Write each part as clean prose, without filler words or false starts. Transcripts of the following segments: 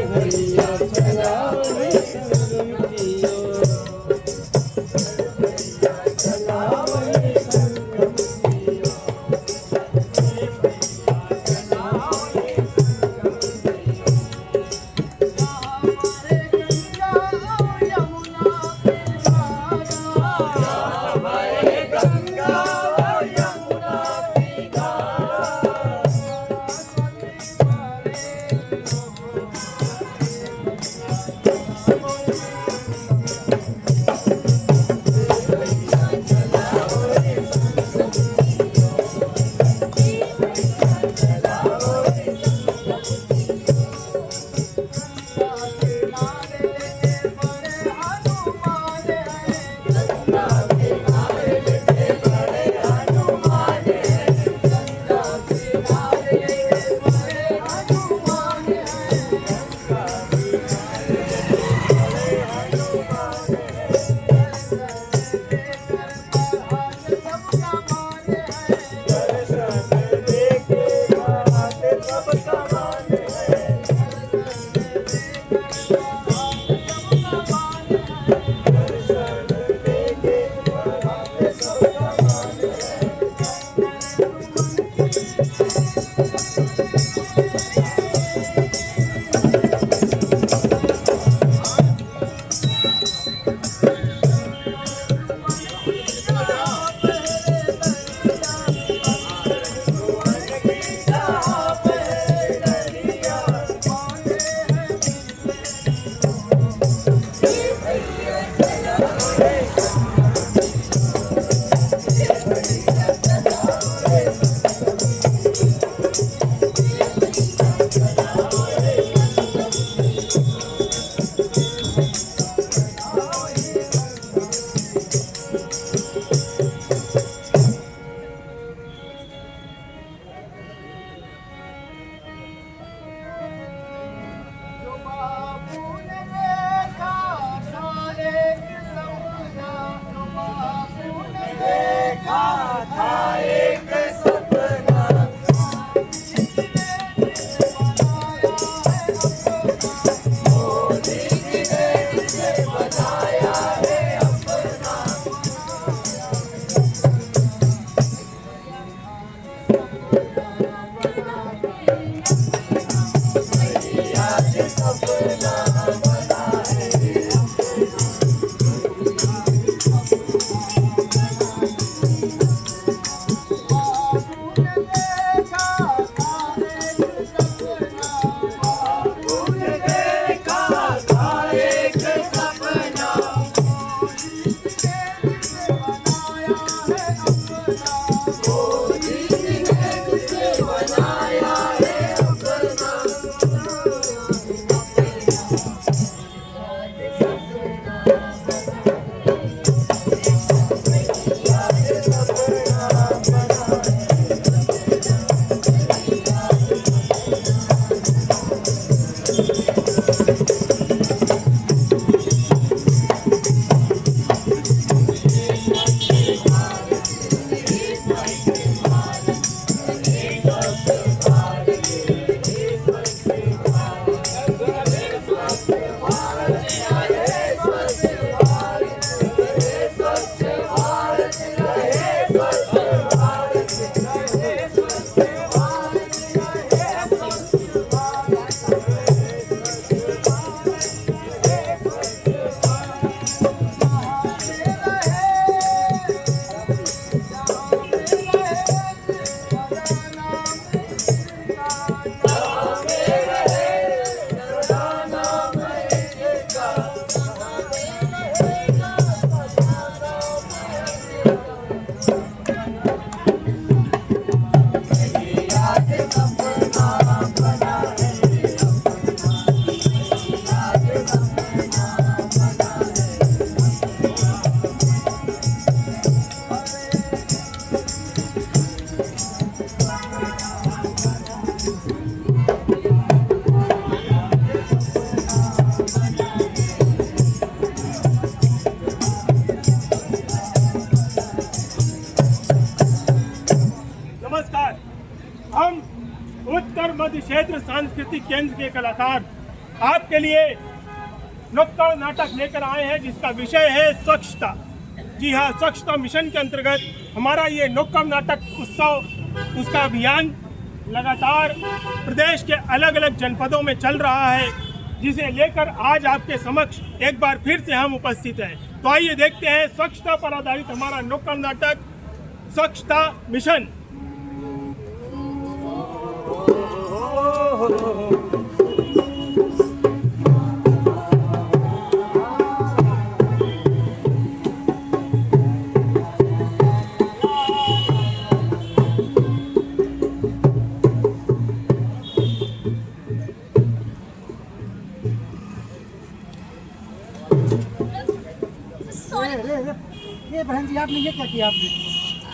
भैया चलाओ रे संगम की ओर। भैया चलाओ रे संगम की ओर। भैया चलाओ रे संगम की ओर। हमारे गंगा और यमुना की धारा। पंच क्षेत्र सांस्कृतिक केंद्र के कलाकार आपके लिए नुक्कड़ नाटक लेकर आए हैं जिसका विषय है स्वच्छता। जी हाँ, स्वच्छता मिशन के अंतर्गत हमारा ये नुक्कड़ नाटक उत्सव, उसका अभियान लगातार प्रदेश के अलग अलग जनपदों में चल रहा है, जिसे लेकर आज आपके समक्ष एक बार फिर से हम उपस्थित हैं। तो आइए देखते हैं स्वच्छता पर आधारित हमारा नुक्कड़ नाटक स्वच्छता मिशन। ये बहन जी आपने ये क्या किया आपने?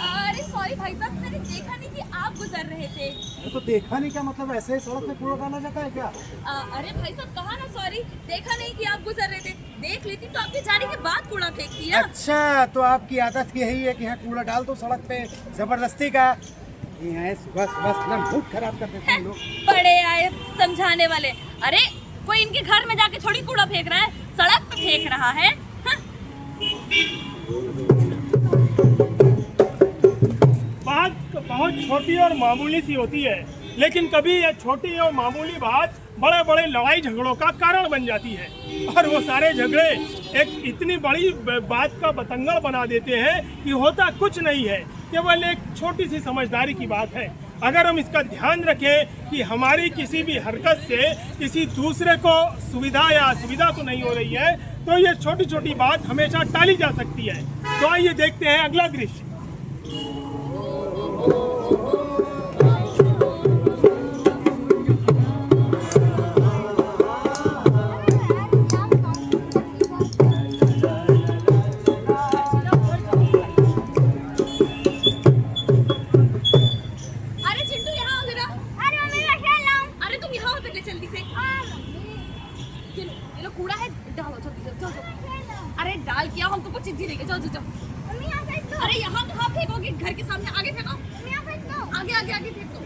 अरे सॉरी भाई साहब, मैंने देखा नहीं कि आप गुजर रहे थे। तो देखा नहीं क्या मतलब ऐसे सड़क पे कूड़ा डाला जाता है क्या? अरे भाई साहब कहा ना सॉरी, देखा नहीं कि आप गुजर रहे थे। देख लेती तो आपके जाने के बाद कूड़ा फेंक दिया। अच्छा, तो आपकी आदत यही है कि यहाँ कूड़ा डाल दो सड़क पे जबरदस्ती का। ये है सुबह सुबह ना मूड खराब कर देते हैं लोग। बड़े आए समझाने वाले। अरे कोई इनके घर में जाके थोड़ी कूड़ा फेंक रहा है, सड़क पे फेंक रहा है। बात बहुत छोटी और मामूली सी होती है, लेकिन कभी यह छोटी और मामूली बात बड़े बड़े लड़ाई झगड़ों का कारण बन जाती है, और वो सारे झगड़े एक इतनी बड़ी बात का बतंगड़ बना देते हैं कि होता कुछ नहीं है, केवल एक छोटी सी समझदारी की बात है। अगर हम इसका ध्यान रखें कि हमारी किसी भी हरकत से किसी दूसरे को सुविधा या असुविधा तो नहीं हो रही है, तो ये छोटी छोटी बात हमेशा टाली जा सकती है। तो आइए देखते हैं अगला दृश्य। कूड़ा है, डालो जल्दी जाओ। अरे डाल क्या, हमको कुछ चीज देंगे। जाओ जाओ। मम्मी यहाँ फेंक दो। अरे यहाँ कहाँ फेंकोगे, घर के सामने आगे फेंको। यहाँ फेंक दो। आगे आगे आगे फेंक दो।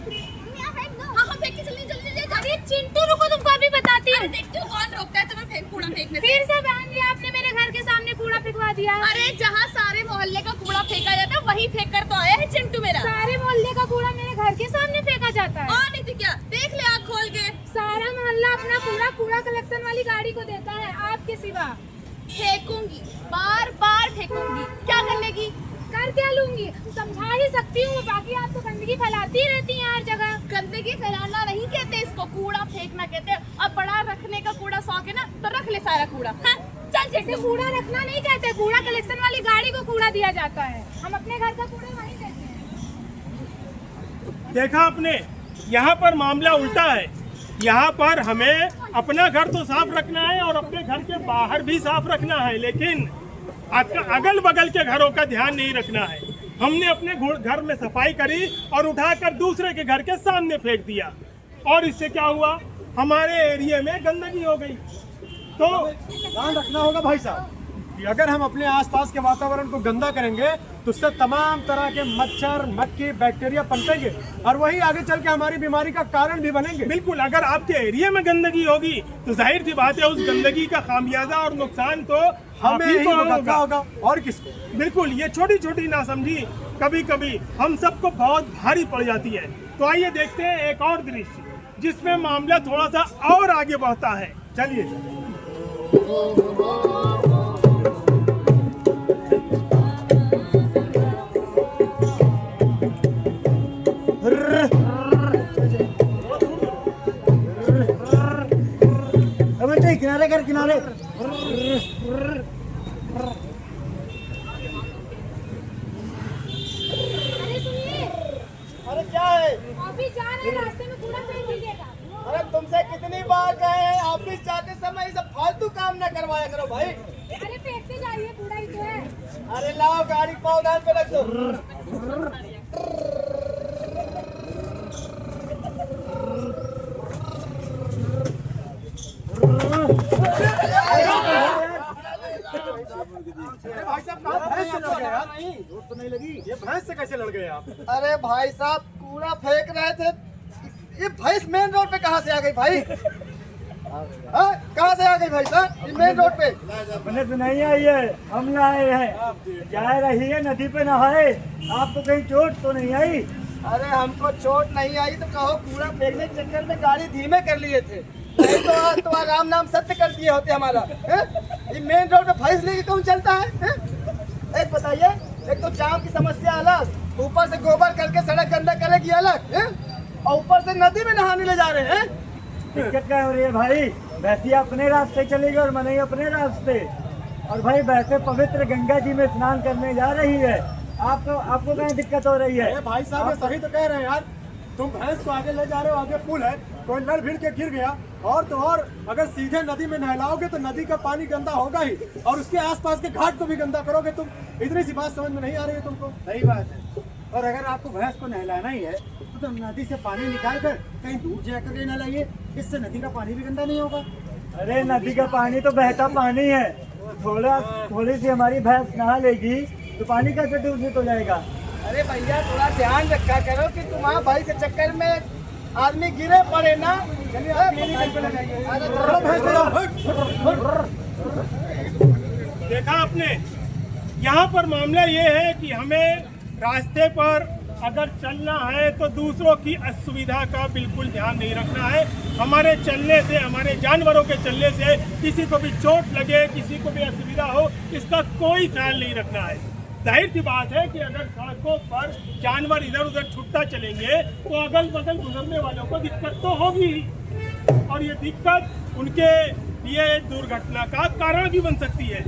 यहाँ फेंक दो। हाँ फेंक के जल्दी जल्दी जल्दी। अरे चिंटू रुको, तुमको अभी बताती हूँ। देखती हूँ कौन रोकता है तुम्हें कूड़ा फेंकने से। फिर से बहन जी आपने मेरे घर के सामने कूड़ा फेंकवा दिया। अरे जहाँ सारे मोहल्ले का कूड़ा फेंका जाता है वही फेंक कर तो आया है चिंटू मेरा। सारे मोहल्ले का कूड़ा मेरे घर के सामने फेंका जाता है। और नहीं तो क्या, देख ले आँख खोल के। सारा मोहल्ला अपना पूरा कूड़ा कलेक्शन वाली गाड़ी को देता है, आपके सिवा। फेंकूंगी, बार बार फेंकूंगी। क्या कर लेगी? कर क्या लूंगी, समझा ही सकती हूँ। बाकी आप तो गंदगी फैलाती रहती हैं हर जगह। गंदगी फैलाना नहीं कहते इसको, कूड़ा फेंकना कहते हैं। अब बड़ा रखने का कूड़ा शौक है ना, तो रख ले सारा कूड़ा। हाँ? चल जैसे कूड़ा रखना नहीं कहते, कूड़ा कलेक्शन वाली गाड़ी को कूड़ा दिया जाता है। हम अपने घर का कूड़ा वहीं देते हैं। देखा आपने, यहाँ पर मामला उल्टा है। यहाँ पर हमें अपना घर तो साफ रखना है और अपने घर के बाहर भी साफ रखना है, लेकिन अगल बगल के घरों का ध्यान नहीं रखना है। हमने अपने घर में सफाई करी और उठाकर दूसरे के घर के सामने फेंक दिया, और इससे क्या हुआ, हमारे एरिया में गंदगी हो गई। तो ध्यान रखना होगा भाई साहब कि अगर हम अपने आसपास के वातावरण को गंदा करेंगे तो उससे तमाम तरह के मच्छर, मक्खी, बैक्टीरिया पनपेंगे और वही आगे चल के हमारी बीमारी का कारण भी बनेंगे। बिल्कुल, अगर आपके एरिया में गंदगी होगी तो जाहिर सी बात है उस गंदगी का खामियाजा और नुकसान तो हमें ही भुगतना होगा, और किसको। बिल्कुल, ये छोटी छोटी नासमझी कभी कभी हम सबको बहुत भारी पड़ जाती है। तो आइए देखते हैं एक और दृश्य जिसमें मामला थोड़ा सा और आगे बढ़ता है। चलिए। किनारे कर, किनारे। अरे सुनिए, अरे क्या है? ऑफिस जा रहे हैं, रास्ते में कूड़ा फेंक दीजिएगा। अरे तुमसे कितनी बार कहे हैं ऑफिस जाते समय ये सब फालतू काम न करवाया करो भाई। अरे फेंकते जाइए, कूड़ा ही तो है। अरे लाओ, गाड़ी पावदान पे रख दो। भाई साहब भैंस से लड़ गए यार? नहीं, चोट तो नहीं लगी। ये भैंस से कैसे लड़ गए आप? अरे भाई साहब, कूड़ा फेंक रहे थे ये भैंस मेन रोड पे कहाँ से आ गई भाई? हाँ, कहाँ से आ गई भाई साहब ये मेन रोड पे? अपने तो नहीं आई है, हम लाए हैं। जा रही है नदी पे नहाए, आपको कहीं चोट तो नहीं आई? अरे हमको चोट नहीं आई तो कहो, कूड़ा फेंकने के चक्कर में गाड़ी धीमे कर लिए थे, नहीं तो आज तो राम नाम सत्य कर दिए होते हमारा। ये मेन रोड पे भैंस लेके कौन चलता है? एक बताइए, एक तो जाम की समस्या अलग, ऊपर से गोबर करके सड़क गंदा करेगी अलग, और ऊपर से नदी में नहाने ले जा रहे हैं। दिक्कत क्या हो रही है भाई? भैंसिया अपने रास्ते चलेगी और मनई अपने रास्ते। और भाई वैसे पवित्र गंगा जी में स्नान करने जा रही है, आपको कहीं दिक्कत हो रही है? अरे भाई साहब ये सही तो कह रहे हैं यार, तुम भैंस को आगे ले जा रहे हो, आगे पुल है, कोई लड़ भिड़ के गिर गया, और तो और अगर सीधे नदी में नहलाओगे तो नदी का पानी गंदा होगा ही, और उसके आसपास के घाट को भी गंदा करोगे तुम। इतनी सी बात समझ में नहीं आ रही है तुमको? सही बात है। और अगर आपको भैंस को नहलाना ही है तो नदी से पानी निकाल कर कहीं दूर जाकर के नहलाइए, इससे नदी का पानी भी गंदा नहीं होगा। अरे नदी का पानी तो बहता पानी है, थोड़ी सी हमारी भैंस नहा लेगी तो पानी कैसे दूषित हो जाएगा? अरे भैया थोड़ा ध्यान रखा करो कि तुम्हारा भाई के चक्कर में आदमी गिरे पड़े ना। चलिए आप क्लिनिक पे लगाइए। देखा आपने, यहाँ पर मामला ये है कि हमें रास्ते पर अगर चलना है तो दूसरों की असुविधा का बिल्कुल ध्यान नहीं रखना है। हमारे चलने से, हमारे जानवरों के चलने से किसी को भी चोट लगे, किसी को भी असुविधा हो, इसका कोई ख्याल नहीं रखना है। जाहिर सी बात है कि अगर सड़कों पर जानवर इधर उधर छुट्टा चलेंगे तो अगल बगल गुजरने वालों को दिक्कत तो होगी, और ये दिक्कत उनके लिए दुर्घटना का कारण भी बन सकती है।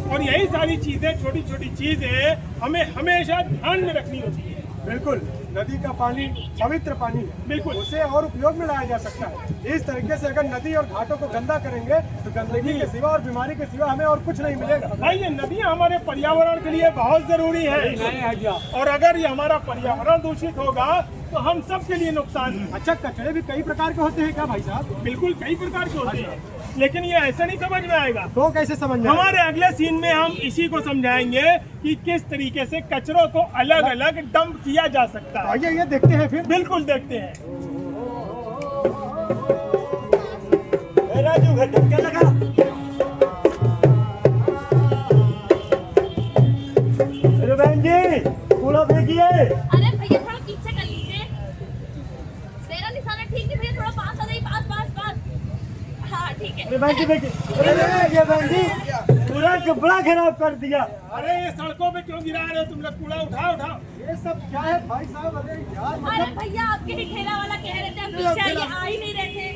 और यही सारी चीजें, छोटी छोटी चीजें हमें हमेशा ध्यान में रखनी होती है। बिल्कुल, नदी का पानी पवित्र पानी है, बिल्कुल उसे और उपयोग में लाया जा सकता है। इस तरीके से अगर नदी और घाटों को गंदा करेंगे तो गंदगी के सिवा और बीमारी के सिवा हमें और कुछ नहीं मिलेगा। भाई ये नदियाँ हमारे पर्यावरण के लिए बहुत जरूरी है, और अगर ये हमारा पर्यावरण दूषित होगा तो हम सब के लिए नुकसान है। अच्छा, कचरे भी कई प्रकार के होते हैं क्या भाई साहब? बिल्कुल कई प्रकार के होते हैं, लेकिन ये ऐसे नहीं समझ में आएगा। तो कैसे समझ में? हमारे अगले सीन में हम इसी को समझाएंगे कि किस तरीके से कचरों को अलग अलग डंप किया जा सकता है। आइए ये देखते हैं फिर। बिल्कुल देखते हैं। राजू घर क्या लगा? अरे बहन जी कूड़ा फेंकिए। अरे भैया थोड़ा पीछे कर लीजिए, मेरा निशाना ठीक नहीं भैया, थोड़ा पास आ जाइए, पास पास पास। हाँ ठीक है। अरे बहन जी ये बहन जी पूरा कपड़ा खराब कर दिया। अरे ये सड़कों पे क्यों गिरा रहे हो तुम लोग? कूड़ा उठाओ उठाओ। ये सब क्या है भाई साहब? अरे यार अरे भैया आपके ही ठेला वाला कह रहे थे, आप पीछे आइए, आ ही नहीं रहे थे।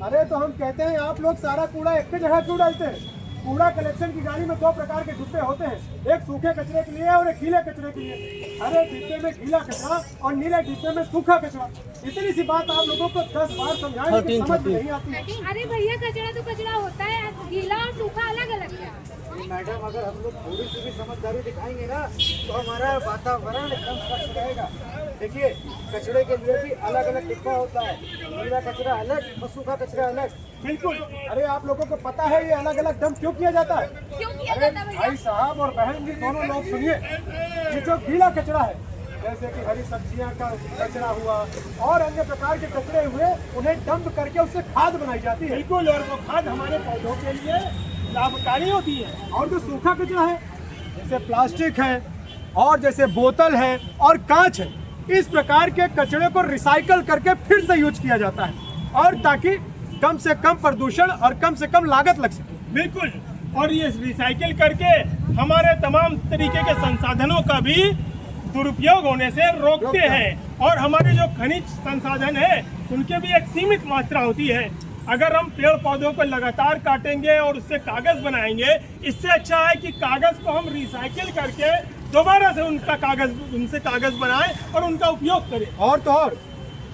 अरे तो हम कहते हैं आप लोग सारा कूड़ा एक ही जगह क्यों डालते हैं? कूड़ा कलेक्शन की गाड़ी में 2 प्रकार के डिब्बे होते हैं, एक सूखे कचरे के लिए और एक गीले कचरे के लिए। हरे डिब्बे में गीला कचरा और नीले डिब्बे में सूखा कचरा। इतनी सी बात आप लोगों को 10 बार समझाएं, लेकिन समझ में नहीं आती है। अरे भैया कचरा तो कचरा होता है, गीला और सूखा अलग अलग है। मैडम अगर हम लोग थोड़ी सी भी समझदारी दिखाएंगे ना तो हमारा वातावरण एकदम स्वच्छ रहेगा। देखिए कचरे के लिए भी अलग अलग डिब्बा होता है, गीला कचरा अलग और सूखा कचरा अलग। बिल्कुल। अरे आप लोगों को पता है ये अलग अलग डंप क्यों किया जाता है? क्यों किया अरे जाता है भैया? भाई साहब और बहन जी दोनों लोग सुनिए, ये जो गीला कचरा है जैसे कि हरी सब्जियां का कचरा हुआ और अन्य प्रकार के कचरे हुए, उन्हें डंप करके उससे खाद बनाई जाती है। बिल्कुल, और वो खाद हमारे पौधों के लिए लाभकारी होती है। और जो सूखा कचरा है जैसे प्लास्टिक है और जैसे बोतल है और कांच है, इस प्रकार के कचरे को रिसाइकल करके फिर से यूज किया जाता है, और ताकि कम से कम प्रदूषण और कम से कम लागत लग सके। बिल्कुल, और ये रिसाइकिल करके हमारे तमाम तरीके के संसाधनों का भी दुरुपयोग होने से रोकते हैं, और हमारे जो खनिज संसाधन है उनके भी एक सीमित मात्रा होती है। अगर हम पेड़ पौधों को लगातार काटेंगे और उससे कागज बनाएंगे, इससे अच्छा है कि कागज को हम रिसाइकिल करके दोबारा से उनसे कागज बनाएं और उनका उपयोग करें। और तो और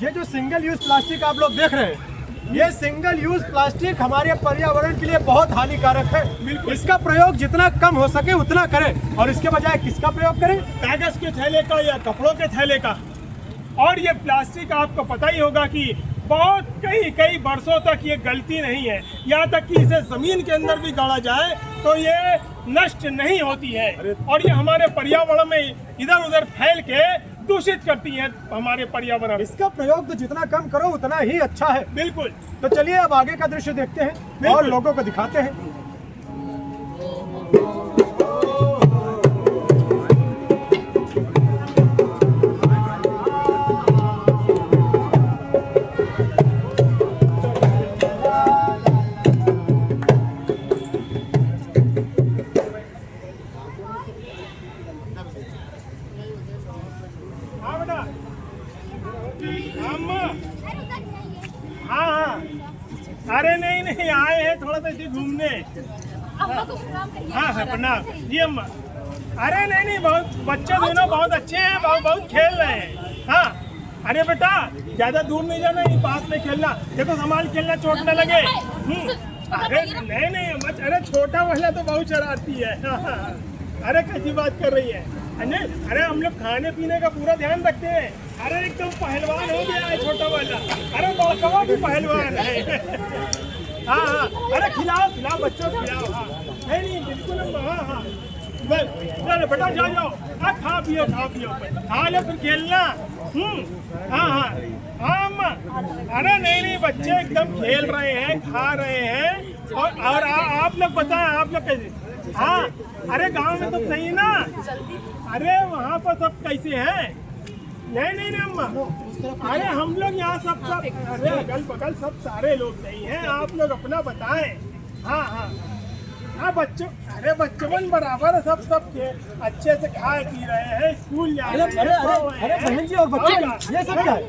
ये जो सिंगल यूज प्लास्टिक आप लोग देख रहे हैं, ये सिंगल यूज प्लास्टिक हमारे पर्यावरण के लिए बहुत हानिकारक है। इसका प्रयोग जितना कम हो सके उतना करें, और इसके बजाय किसका प्रयोग करें? कागज के थैले का या कपड़ों के थैले का। और ये प्लास्टिक आपको पता ही होगा कि बहुत कई वर्षों तक ये गलती नहीं है, यहाँ तक कि इसे जमीन के अंदर भी गाड़ा जाए तो ये नष्ट नहीं होती है, और ये हमारे पर्यावरण में इधर उधर फैल के दूषित करती है हमारे पर्यावरण। इसका प्रयोग तो जितना कम करो उतना ही अच्छा है। बिल्कुल। तो चलिए अब आगे का दृश्य देखते हैं और लोगों को दिखाते हैं। हाँ बेटा, अम्मा, हाँ हाँ, अरे नहीं नहीं, आए हैं थोड़ा सा इसी घूमने। अम्मा को प्रणाम करिए। हाँ हाँ प्रणाम जी अम्मा। अरे नहीं नहीं, बहुत बच्चे दोनों बहुत अच्छे हैं, बहुत बहुत खेल रहे हैं। हाँ अरे बेटा ज्यादा दूर नहीं जाना, ये पास में खेलना, देखो संभाल खेलना, चोट न लगे। अरे नहीं नहीं अम्मा, अरे छोटा वाला तो बहुत शरारती है। हाँ, अरे कैसी बात कर रही है? अरे हम लोग खाने पीने का पूरा ध्यान रखते हैं। अरे एकदम पहलवान हो गया है छोटा वाला, अरे बड़का भी पहलवान है। हाँ हाँ, अरे खिलाओ खिलाओ बच्चों को खिलाओ। हाँ नहीं नहीं बिल्कुल, हाँ हाँ चलो बेटा जाओ जाओ, खा पियो खा लो फिर खेलना। हाँ हाँ हाँ अम्मा, अरे नहीं नहीं, बच्चे एकदम खेल रहे हैं, खा रहे हैं। और आप लोग बताएं, आप लोग कैसे? हाँ अरे गांव में तो सही है ना? अरे वहाँ पर सब कैसे हैं? नहीं नहीं नहीं अम्मा, अरे हम लोग यहाँ सब अरे अगल बगल सब सारे लोग सही हैं, आप लोग अपना बताएं। हाँ हाँ हाँ बच्चों, अरे बच्चों बराबर है, सब के अच्छे से खा पी रहे हैं, स्कूल जा रहे हैं। अरे बहन जी और बच्चे, ये सब क्या है?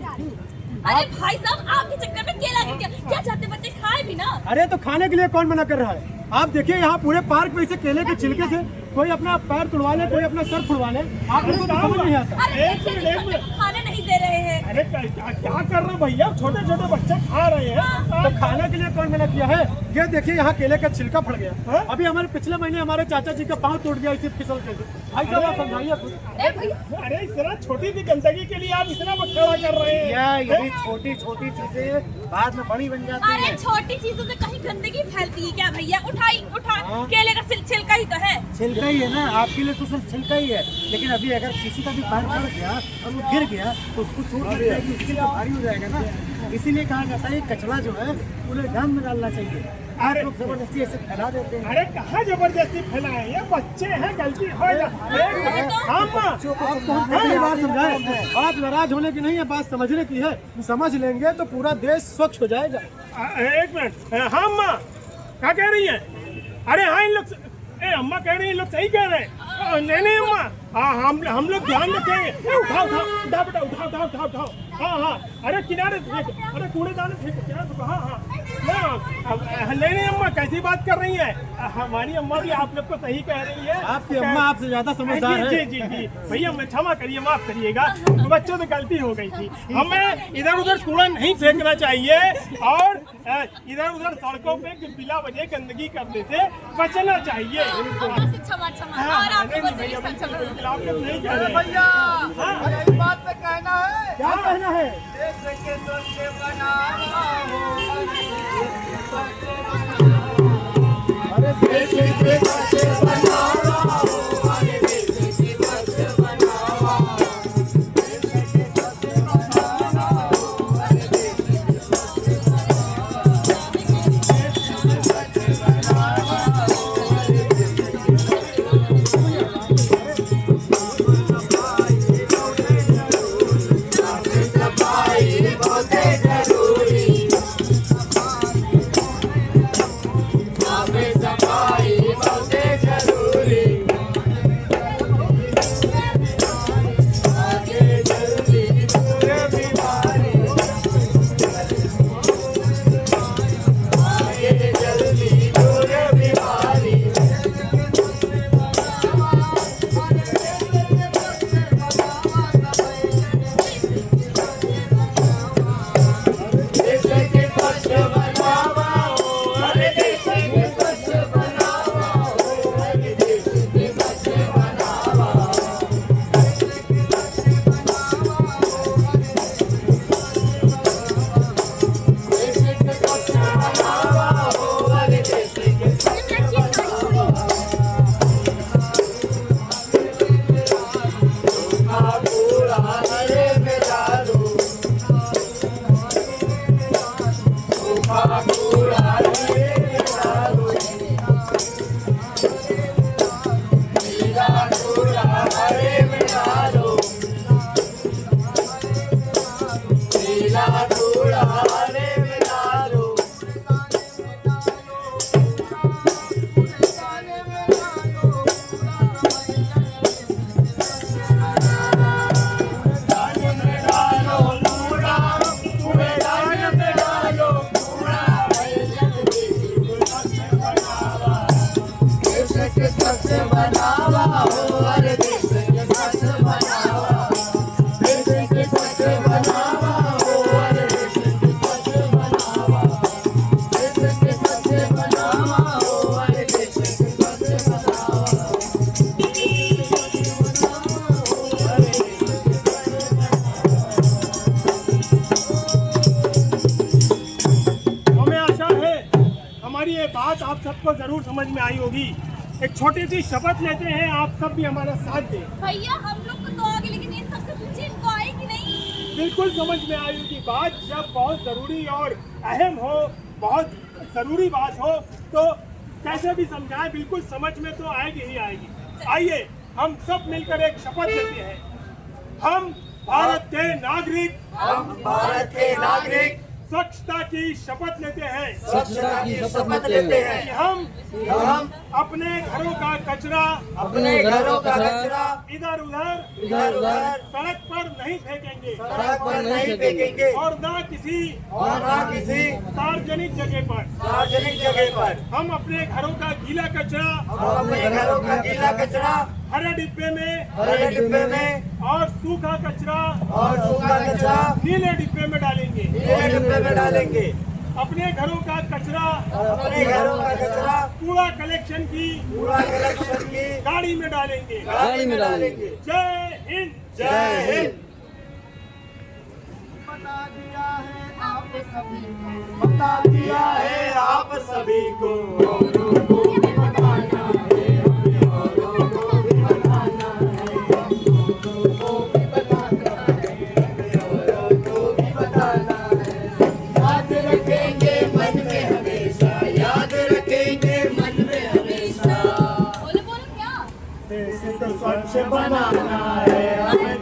अरे भाई साहब, आपके चक्कर में केला क्या चाहते बच्चे खाए भी ना? अरे तो खाने के लिए कौन मना कर रहा है? आप देखिए यहाँ पूरे पार्क में इसे केले के छिलके से कोई अपना पैर तुड़वा ले, कोई अपना सर फुड़वा ले, आप लोगों को समझ नहीं आता। अरे देखिए, खाने नहीं दे रहे हैं। अरे क्या कर रहे भैया, छोटे छोटे बच्चे खा रहे हैं। तो खाने के लिए कौन मना किया है? ये देखिए यहाँ केले का छिलका फट गया। अभी हमारे पिछले महीने हमारे चाचा जी का पाँव टूट गया इसी फिसल के। भाई साहब आप समझाइए कुछ। अरे इतना छोटी सी गंदगी के लिए आप इतना बखेड़ा कर रहे हैं? ये छोटी छोटी चीजें बाद में बड़ी बन जाती अरे है। छोटी चीजों से कहीं गंदगी फैलती है क्या भैया? उठा केले का छिलका ही तो है। छिलका ही है ना, आपके लिए तो सिर्फ छिलका ही है, लेकिन अभी अगर किसी का भी पैर फट गया और वो गिर गया तो उसको चोट लग जाएगी, उसके लिए तो भारी हो जाएगा ना। इसीलिए कहा जाता है कचरा जो है पूरे ड्रम में डालना चाहिए। आप लोग जबरदस्ती ऐसे फैला देते हैं। अरे कहाँ जबरदस्ती फैलाए, ये बच्चे हैं, गलती हो पहली बार समझाए, बात नाराज होने की नहीं है, बात समझने की है। समझ लेंगे तो पूरा देश स्वच्छ हो जाएगा। एक मिनट, हाँ अम्मा क्या कह रही है? अरे हाँ इन लोग, अम्मा कह रही है, इन लोग सही कह रहे हैं। नहीं नहीं अम्मा, हाँ हम लोग ध्यान रखेंगे। उठाओ बेटा, उठाओ। हाँ हाँ, अरे किनारे फेंको, अरे कूड़ेदान फेंको किनारे। हाँ हाँ नहीं अम्मा, कैसी बात कर रही है? हमारी अम्मा भी आप लोग को सही कह रही है। आपकी अम्मा आपसे ज्यादा समझदार है। जी भैया, मैं क्षमा करिए, माफ करिएगा, बच्चों से गलती हो गई थी। हमें इधर उधर कूड़ा नहीं फेंकना चाहिए और इधर उधर सड़कों पे बिला वजह गंदगी करने से बचना चाहिए। क्षमा और आपको आप लोग नहीं कह रहे भैया, अरे इस बात पे कहना है, क्या कहना है? देश के स्वच्छ बनाना हो, अरे देश के स्वच्छ बनाना हो। हमें आशा है हमारी ये बात आप सबको जरूर समझ में आई होगी। एक छोटी सी शपथ लेते हैं, आप सब भी हमारा साथ दें। भैया हम लोग को तो आगे, लेकिन इन सबसे पूछिए इनको आए कि नहीं। बिल्कुल समझ में आई होगी बात। जब बहुत जरूरी और अहम हो, बहुत जरूरी बात हो तो कैसे भी समझाएं, बिल्कुल समझ में तो आएगी ही आएगी। आइए हम सब मिलकर एक शपथ लेते हैं। हम भारत के नागरिक, हम भारत के नागरिक स्वच्छता की शपथ लेते हैं स्वच्छता की शपथ लेते कि हैं। हम अपने घरों का कचरा अपने घरों का कचरा इधर उधर इधर उधर सड़क पर नहीं फेंकेंगे सड़क पर नहीं फेंकेंगे और ना किसी सार्वजनिक जगह पर। सार्वजनिक जगह पर हम अपने घरों का गीला कचरा हम अपने घरों का गीला कचरा हरे डिब्बे में हरे डिब्बे में और सूखा कचरा और सूखा कचरा नीले डिब्बे में डालेंगे। नीले डिब्बे में डालेंगे। अपने घरों का कचरा और अपने घरों का कचरा कूड़ा कलेक्शन की कूड़ा कलेक्शन की गाड़ी में डालेंगे। गाड़ी में डालेंगे। जय हिंद। जय हिंद। बता दिया है आप सभी को याद रखेंगे मन में हमेशा, याद रखेंगे मन में हमेशा। बोलो बोलो क्या? देश को स्वच्छ बनाना है हमें।